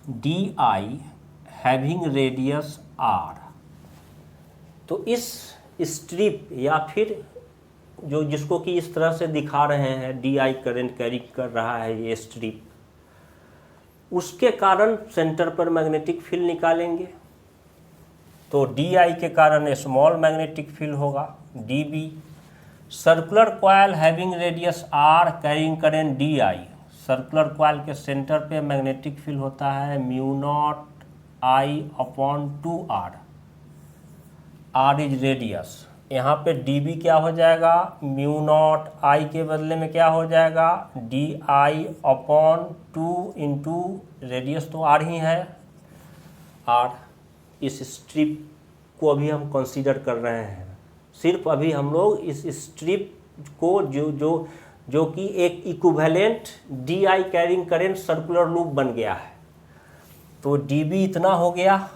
D I having radius R. तो इस स्ट्रिप या फिर जो जिसको कि इस तरह से दिखा रहे हैं डी आई करेंट कैरी कर रहा है ये स्ट्रिप, उसके कारण सेंटर पर मैग्नेटिक फील्ड निकालेंगे। तो डी आई के कारण स्मॉल मैग्नेटिक फील्ड होगा D B. Circular coil having radius R carrying current D I, circular coil के सेंटर पे मैग्नेटिक फील्ड होता है mu naught I upon 2r, R is radius. यहाँ पे डी बी क्या हो जाएगा, म्यू नॉट आई के बदले में क्या हो जाएगा D I upon 2 into radius तो आर ही है आर। इस स्ट्रिप को अभी हम कंसीडर कर रहे हैं, सिर्फ अभी हम लोग इस स्ट्रिप को जो कि एक equivalent D I carrying current circular loop बन गया है। तो डी बी इतना हो गया।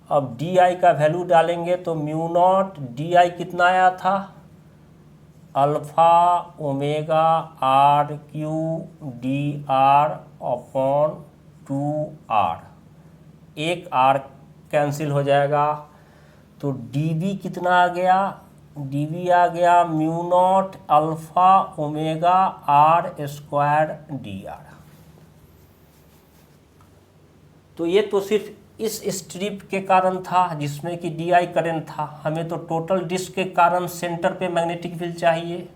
अब डी आई का वैल्यू डालेंगे तो म्यू नॉट डी आई कितना आया था, alpha omega R Q D R upon 2r, एक आर कैंसिल हो जाएगा। तो डी बी कितना आ गया, डी बी आ गया mu not alpha omega R square D R. तो ये तो सिर्फ इस स्ट्रिप के कारण था जिसमें कि डी आई करंट था, हमें तो टोटल डिस्क के कारण सेंटर पे मैग्नेटिक फील्ड चाहिए।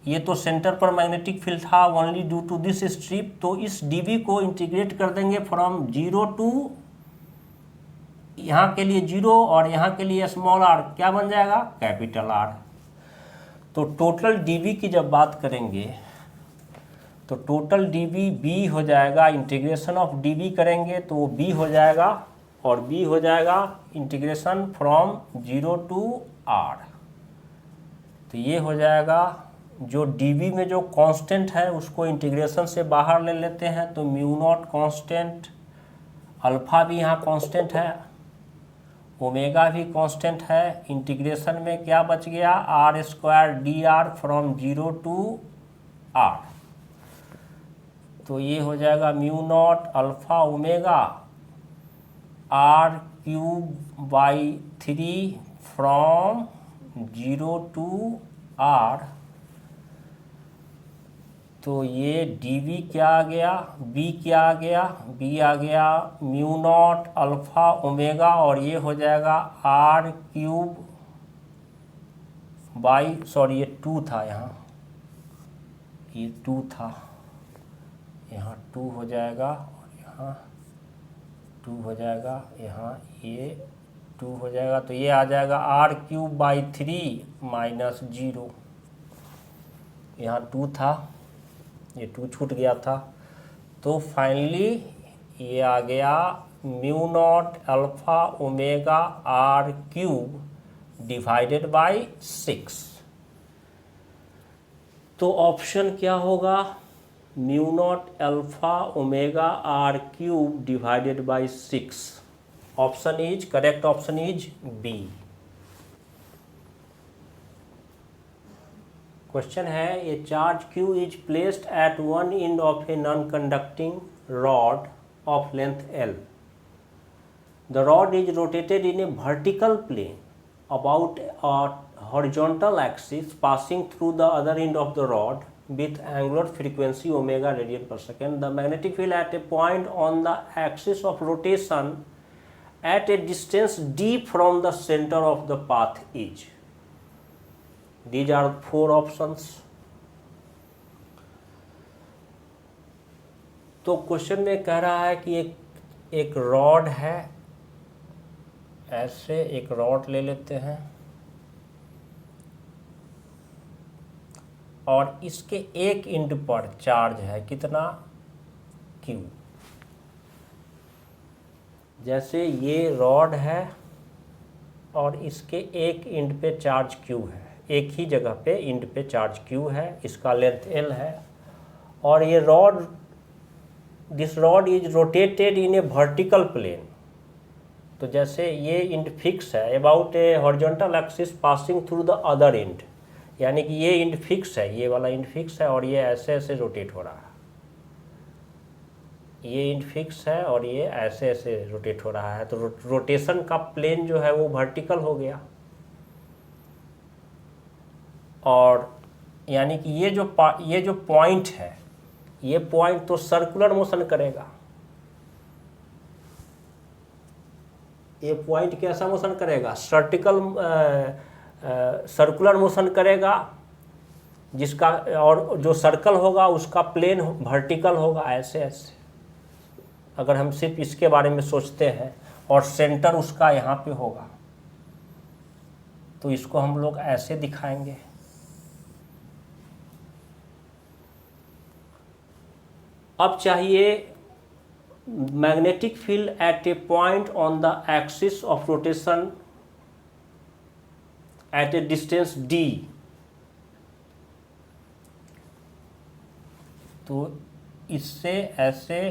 ये तो सेंटर पर मैग्नेटिक फील्ड था only due to this strip. तो इस डी बी को इंटीग्रेट कर देंगे फ्रॉम 0 टू, यहाँ के लिए 0 और यहाँ के लिए स्मॉल आर, क्या बन जाएगा कैपिटल आर। तो टोटल डी बी की जब बात करेंगे तो टोटल डी बी बी हो जाएगा, इंटीग्रेशन ऑफ डी बी करेंगे तो बी हो जाएगा, और बी हो जाएगा इंटीग्रेशन फ्रॉम 0 टू आर। तो ये हो जाएगा, जो डी बी में जो कांस्टेंट है उसको इंटीग्रेशन से बाहर ले लेते हैं तो म्यू नॉट कांस्टेंट, अल्फ़ा भी यहाँ कांस्टेंट है, ओमेगा भी कांस्टेंट है। इंटीग्रेशन में क्या बच गया R square D R from 0 to R. तो ये हो जाएगा mu not alpha omega R cube by 3 from 0 to R. तो ये डी बी क्या आ गया, बी क्या आ गया, बी आ गया म्यू नॉट अल्फ़ा ओमेगा, और ये हो जाएगा आर क्यूब बाई, सॉरी ये 2 था यहाँ, ये 2 था, यहाँ 2 हो जाएगा और यहाँ 2 हो जाएगा, यहाँ ये 2 हो जाएगा। तो ये आ जाएगा आर क्यूब बाई 3 माइनस 0, यहाँ 2 था, ये 2 छूट गया था। तो फाइनली ये आ गया mu not alpha omega R cube divided by 6। तो ऑप्शन क्या होगा, mu not alpha omega R cube divided by 6। Option is correct, option is B. Question है, a charge Q is placed at one end of a non conducting rod of length L. The rod is rotated in a vertical plane about a horizontal axis passing through the other end of the rod with angular frequency omega radian per second. The magnetic field at a point on the axis of rotation at a distance d from the center of the path is. These are 4 options. तो क्वेश्चन में कह रहा है कि एक रॉड है, ऐसे एक रॉड ले लेते हैं और इसके एक एंड पर चार्ज है कितना, Q। जैसे ये रॉड है और इसके एक एंड पे चार्ज Q है, एक ही जगह पे एंड पे चार्ज Q है, इसका लेंथ L है और ये rod, this rod is rotated in a vertical plane. तो जैसे ये एंड फिक्स है about a horizontal axis passing through the other end, यानी कि ये एंड फिक्स है, ये वाला एंड फिक्स है और ये ऐसे ऐसे रोटेट हो रहा है, ये एंड फिक्स है और ये ऐसे ऐसे रोटेट हो रहा है। तो रोटेशन का प्लेन जो है वो वर्टिकल हो गया और यानी कि ये जो पॉइंट है, ये पॉइंट तो सर्कुलर मोशन करेगा, ये पॉइंट कैसा मोशन करेगा, सर्कुलर मोशन करेगा, जिसका और जो सर्कल होगा उसका प्लेन वर्टिकल होगा, ऐसे ऐसे। अगर हम सिर्फ इसके बारे में सोचते हैं और सेंटर उसका यहाँ पे होगा तो इसको हम लोग ऐसे दिखाएंगे। अब चाहिए magnetic field eight A point on the axis of rotation eight A distance d। तो इससे ऐसे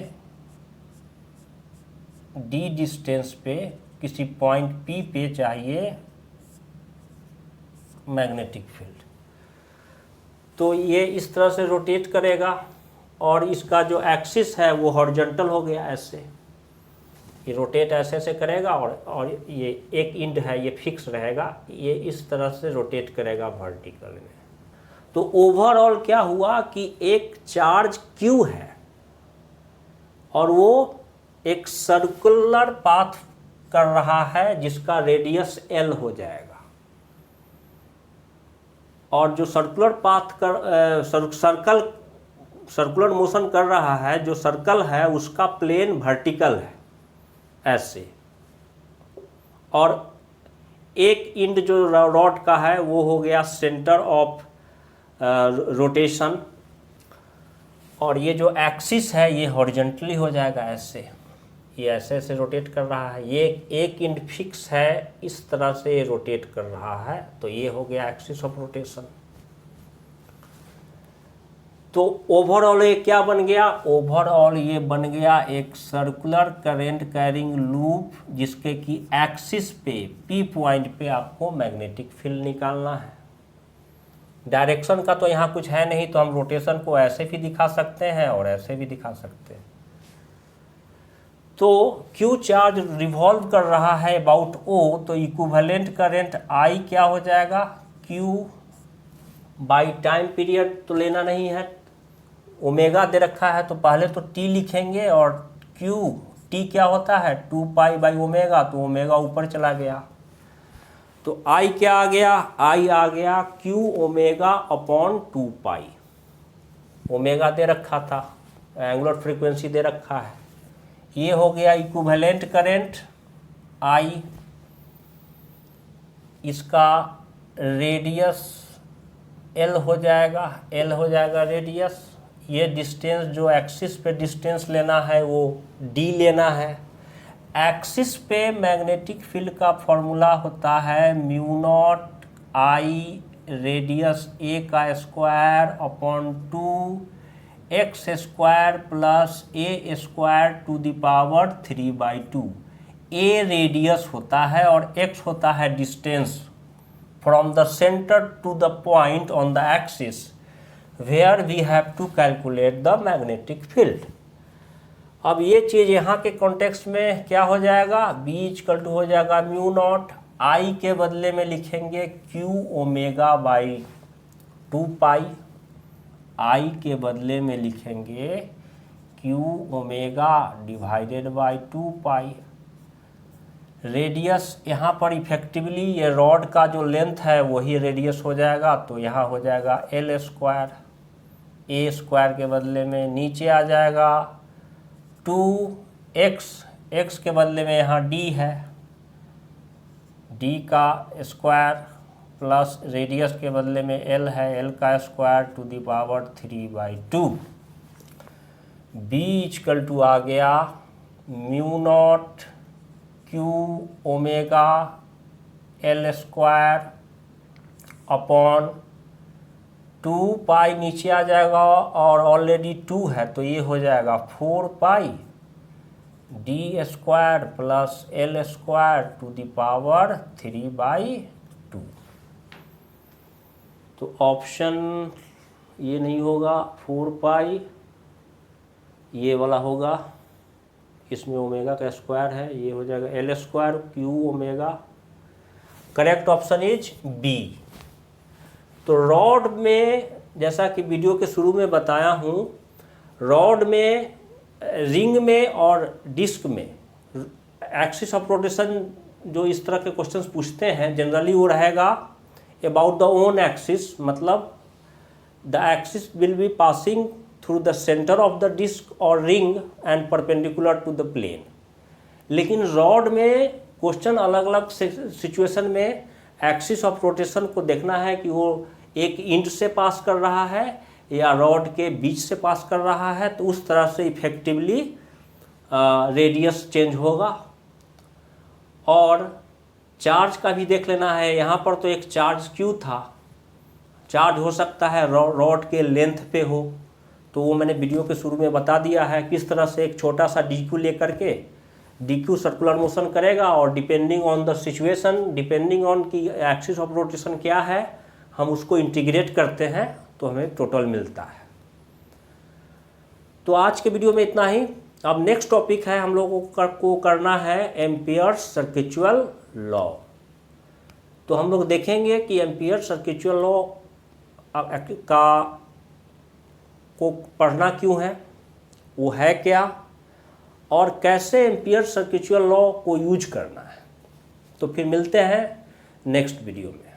d डिस्टेंस पे किसी पॉइंट P पे चाहिए मैग्नेटिक फील्ड। तो ये इस तरह से रोटेट करेगा और इसका जो एक्सिस है वो हॉरिजॉन्टल हो गया, ऐसे ये रोटेट ऐसे ऐसे करेगा और ये एक एंड है ये फिक्स रहेगा, ये इस तरह से रोटेट करेगा वर्टिकल में। तो ओवरऑल क्या हुआ कि एक चार्ज Q है और वो एक सर्कुलर पाथ कर रहा है जिसका रेडियस L हो जाएगा और जो सर्कुलर पाथ कर सर्कुलर मोशन कर रहा है, जो सर्कल है उसका प्लेन वर्टिकल है ऐसे, और एक एंड जो रॉड का है वो हो गया सेंटर ऑफ रोटेशन और ये जो एक्सिस है ये हॉरिजॉन्टली हो जाएगा, ऐसे ये ऐसे ऐसे रोटेट कर रहा है, ये एक एंड फिक्स है, इस तरह से ये रोटेट कर रहा है। तो ये हो गया एक्सिस ऑफ रोटेशन। तो ओवरऑल ये क्या बन गया, ओवरऑल ये बन गया एक सर्कुलर करंट कैरिंग लूप जिसके की एक्सिस पे P पॉइंट पे आपको मैग्नेटिक फील्ड निकालना है। डायरेक्शन का तो यहाँ कुछ है नहीं, तो हम रोटेशन को ऐसे भी दिखा सकते हैं और ऐसे भी दिखा सकते हैं। तो Q चार्ज रिवॉल्व कर रहा है अबाउट O, तो इक्विवेलेंट करंट I क्या हो जाएगा, Q बाई टाइम पीरियड तो लेना नहीं है, ओमेगा दे रखा है तो पहले तो T लिखेंगे और T क्या होता है 2 पाई बाई ओमेगा, तो ओमेगा ऊपर चला गया तो I क्या आ गया, I आ गया Q ओमेगा अपॉन 2 पाई। ओमेगा दे रखा था, एंगुलर फ्रीक्वेंसी दे रखा है, ये हो गया इक्विवेलेंट करंट I, इसका रेडियस L हो जाएगा रेडियस। ये डिस्टेंस जो एक्सिस पे डिस्टेंस लेना है वो D लेना है। एक्सिस पे मैग्नेटिक फील्ड का फॉर्मूला होता है mu naught I radius A का square upon 2x square plus A square to the power 3/2। A radius होता है और x होता है distance from the center to the point on the axis where we have to calculate the magnetic field। अब ये चीज़ यहाँ के कॉन्टेक्स्ट में क्या हो जाएगा, B इक्वल टू हो जाएगा म्यू नॉट आई के बदले में लिखेंगे क्यू ओमेगा बाई 2 पाई, आई के बदले में लिखेंगे Q omega divided by 2 pi. Radius यहाँ पर इफेक्टिवली ये रॉड का जो लेंथ है वही रेडियस हो जाएगा, तो यहाँ हो जाएगा एल स्क्वायर, ए स्क्वायर के बदले में नीचे आ जाएगा 2x, x के बदले में यहाँ d है, d का स्क्वायर प्लस रेडियस के बदले में l है, l का square to the power 3/2। b equal to आ गया mu not Q omega L square upon 2 pi, नीचे आ जाएगा और ऑलरेडी 2 है तो ये हो जाएगा 4 pi D square plus L square to the power 3/2। तो ऑप्शन ये नहीं होगा, 4 पाई ये वाला होगा, इसमें ओमेगा का स्क्वायर है, ये हो जाएगा L square Q omega. Correct option is B. तो रॉड में जैसा कि वीडियो के शुरू में बताया हूँ, रॉड में, रिंग में और डिस्क में एक्सिस ऑफ रोटेशन जो इस तरह के क्वेश्चंस पूछते हैं जनरली वो रहेगा अबाउट द ओन एक्सिस, मतलब the axis will be passing through the centre of the disc और ring and perpendicular to the plane. लेकिन रॉड में क्वेश्चन अलग अलग सिचुएशन में एक्सिस ऑफ रोटेशन को देखना है कि वो एक इंड से पास कर रहा है या रॉड के बीच से पास कर रहा है, तो उस तरह से इफेक्टिवली रेडियस चेंज होगा। और चार्ज का भी देख लेना है, यहाँ पर तो एक चार्ज क्यू था, चार्ज हो सकता है रॉड के लेंथ पे हो, तो वो मैंने वीडियो के शुरू में बता दिया है किस तरह से एक छोटा सा डी क्यू लेकर के डी क्यू सर्कुलर मोशन करेगा और depending on the situation, depending on की एक्सिस ऑफ रोटेशन क्या है, हम उसको इंटीग्रेट करते हैं तो हमें टोटल मिलता है। तो आज के वीडियो में इतना ही। अब नेक्स्ट टॉपिक है हम लोगों को करना है एम्पियर्स सर्किचुअल लॉ। तो हम लोग देखेंगे कि एम्पियर सर्किचुअल लॉ को पढ़ना क्यों है, वो है क्या, और कैसे एम्पियर सर्किचुअल लॉ को यूज करना है। तो फिर मिलते हैं नेक्स्ट वीडियो में।